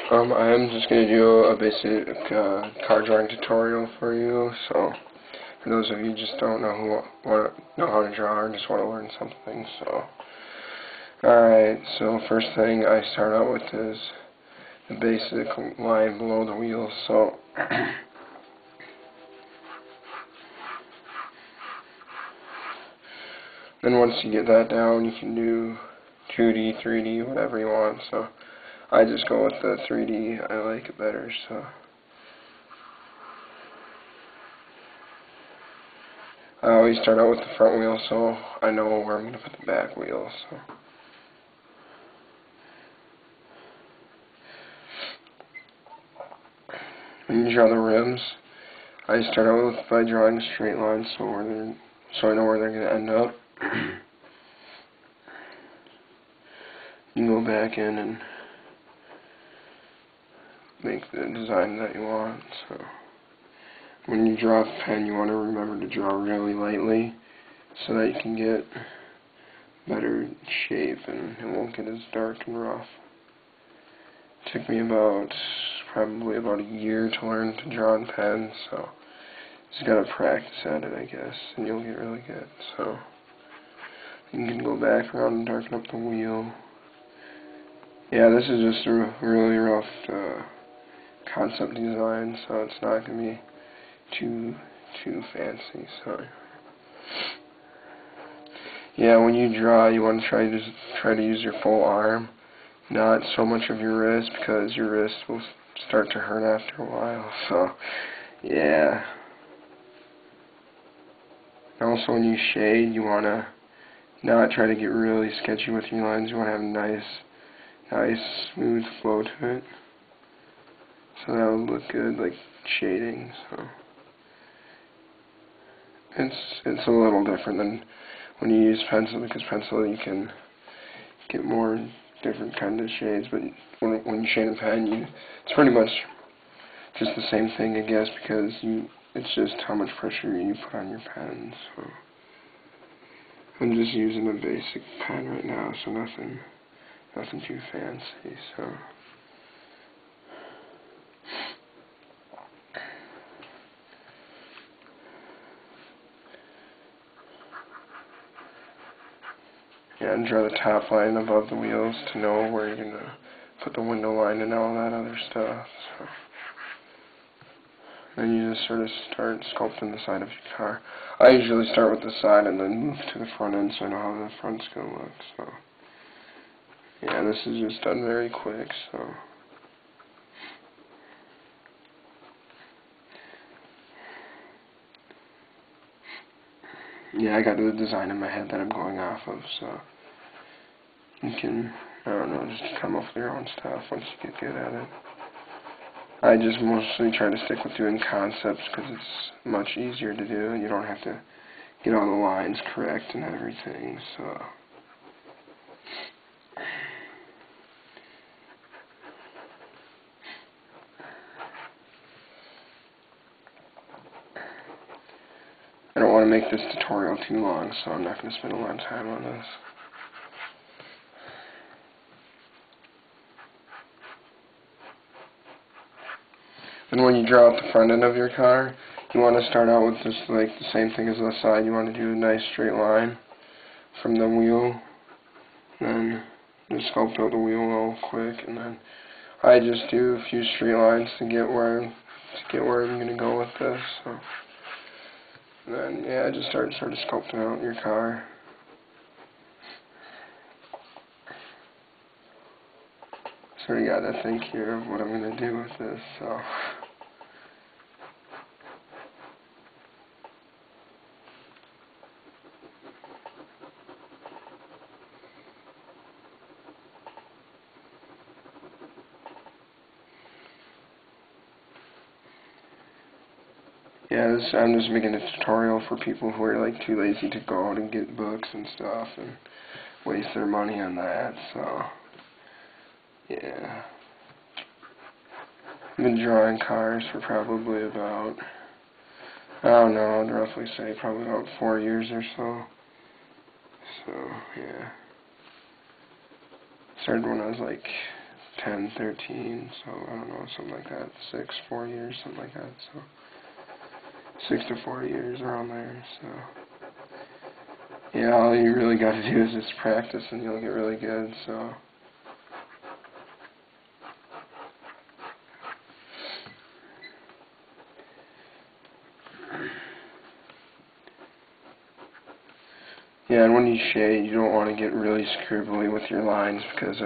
I am just going to do a basic car drawing tutorial for you. So, for those of you who just don't know know how to draw or just want to learn something. So, alright. So first thing I start out with is the basic line below the wheel. So, then once you get that down, you can do 2D, 3D, whatever you want. So, I just go with the 3D. I like it better. So. I always start out with the front wheel so I know where I'm going to put the back wheel. So. When you draw the rims, I start out by drawing a straight line so I know where they're going to end up. You go back in and make the design that you want. So. When you draw with a pen, you want to remember to draw really lightly so that you can get better shape and it won't get as dark and rough. It took me probably about a year to learn to draw in pen, so just gotta practice at it, I guess, and you'll get really good. So you can go back around and darken up the wheel. Yeah, this is just a really rough concept design, so it's not gonna be too fancy. So yeah, when you draw, you want to try to use your full arm, not so much of your wrist, because your wrist will start to hurt after a while. So yeah. Also, when you shade, you want to not try to get really sketchy with your lines. You want to have a nice smooth flow to it, so that will look good, like shading. So it's a little different than when you use pencil, because pencil you can get more different kind of shades, but when you shade in pen, it's pretty much just the same thing, I guess, because it's just how much pressure you put on your pen. So I'm just using a basic pen right now, so nothing too fancy. So. Yeah, and draw the top line above the wheels to know where you're going to put the window line and all that other stuff. So. Then you just sort of start sculpting the side of your car. I usually start with the side and then move to the front end so I know how the front's going to look. So yeah, this is just done very quick. So. Yeah, I got the design in my head that I'm going off of, so you can, I don't know, just come up with your own stuff once you get good at it. I just mostly try to stick with doing concepts because it's much easier to do and you don't have to get all the lines correct and everything, so. I don't want to make this tutorial too long, so I'm not going to spend a lot of time on this. And when you draw out the front end of your car, you want to start out with just like the same thing as the side. You want to do a nice straight line from the wheel, then just sculpt out the wheel real quick, and then I just do a few straight lines to get where I'm going to go with this. So. And then yeah, just start sculpting out your car. So you got to think here of what I'm going to do with this. So. Yeah, I'm just making a tutorial for people who are like too lazy to go out and get books and stuff and waste their money on that. So yeah, I've been drawing cars for probably about, I don't know, I'd roughly say probably about 4 years or so. So yeah, started when I was like 10, 13, so I don't know, something like that, 6, 4 years, something like that, so 6 to 4 years around there, so yeah, all you really got to do is just practice and you'll get really good, so yeah, and when you shade, you don't want to get really scribbly with your lines because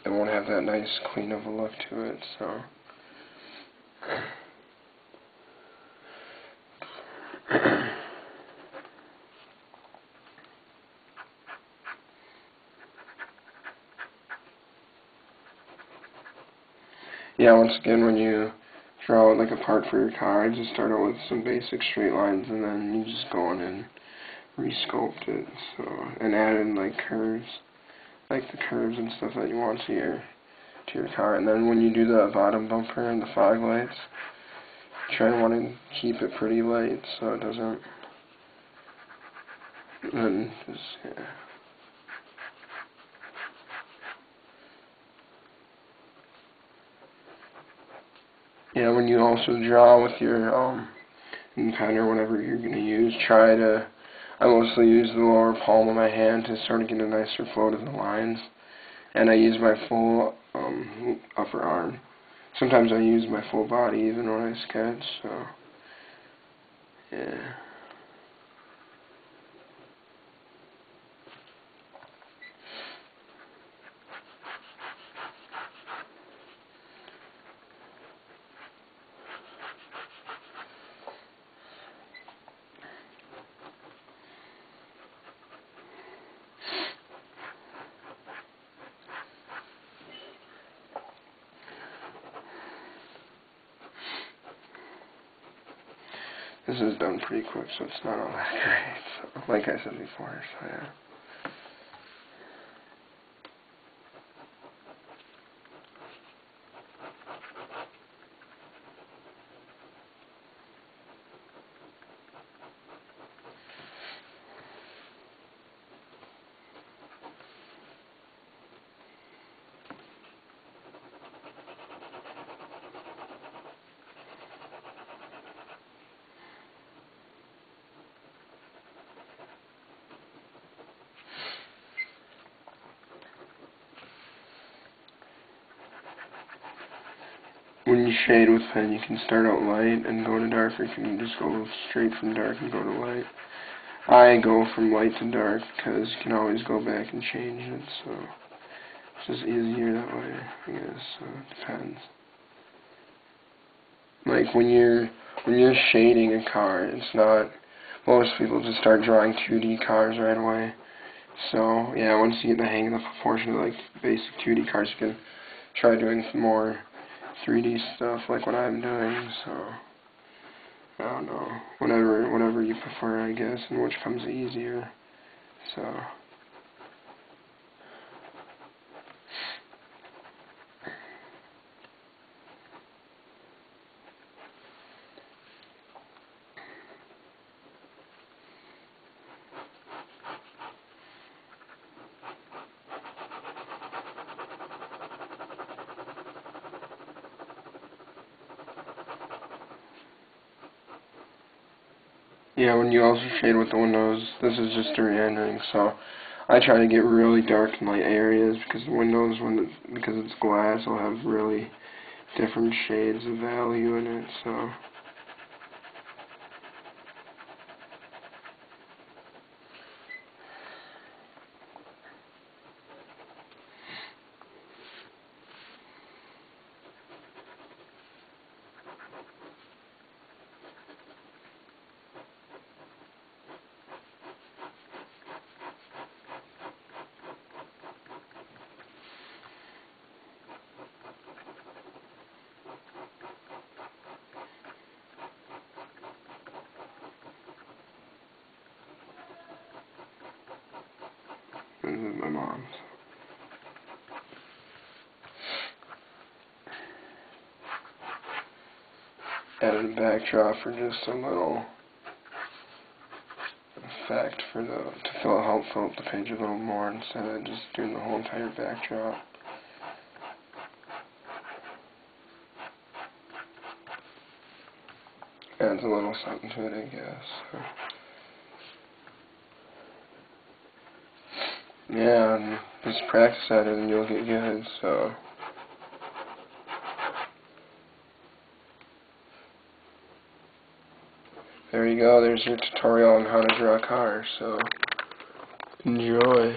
it won't have that nice, clean of a look to it, so. Yeah, once again, when you draw like a part for your car, I just start out with some basic straight lines, and then you just go in and resculpt it, so, and add in like curves, like the curves and stuff that you want to your car. And then when you do the bottom bumper and the fog lights, try to want to keep it pretty light so it doesn't, then just, yeah. Yeah, when you also draw with your pen or whatever you're going to use, I mostly use the lower palm of my hand to sort of get a nicer flow to the lines, and I use my full upper arm. Sometimes I use my full body even when I sketch, so, yeah. This is done pretty quick, so it's not all that great, so, like I said before, so yeah. When you shade with pen, you can start out light and go to dark, or you can just go straight from dark and go to light. I go from light to dark because you can always go back and change it, so it's just easier that way, I guess, so it depends. Like when you're shading a car, it's not, most people just start drawing 2D cars right away. So yeah, once you get the hang of the proportion of like basic 2D cars, you can try doing some more 3D stuff like what I'm doing, so I don't know. Whatever you prefer, I guess, and which comes easier. So yeah, when you also shade with the windows, this is just a re-rendering, so I try to get really dark and light areas because the windows, because it's glass, will have really different shades of value in it, so. This is my mom's. Added a backdrop for just a little effect for help fill up the page a little more instead of just doing the whole entire backdrop. adds a little something to it, I guess. So. Yeah, and just practice at it and you'll get good, so. There you go, there's your tutorial on how to draw cars, so enjoy.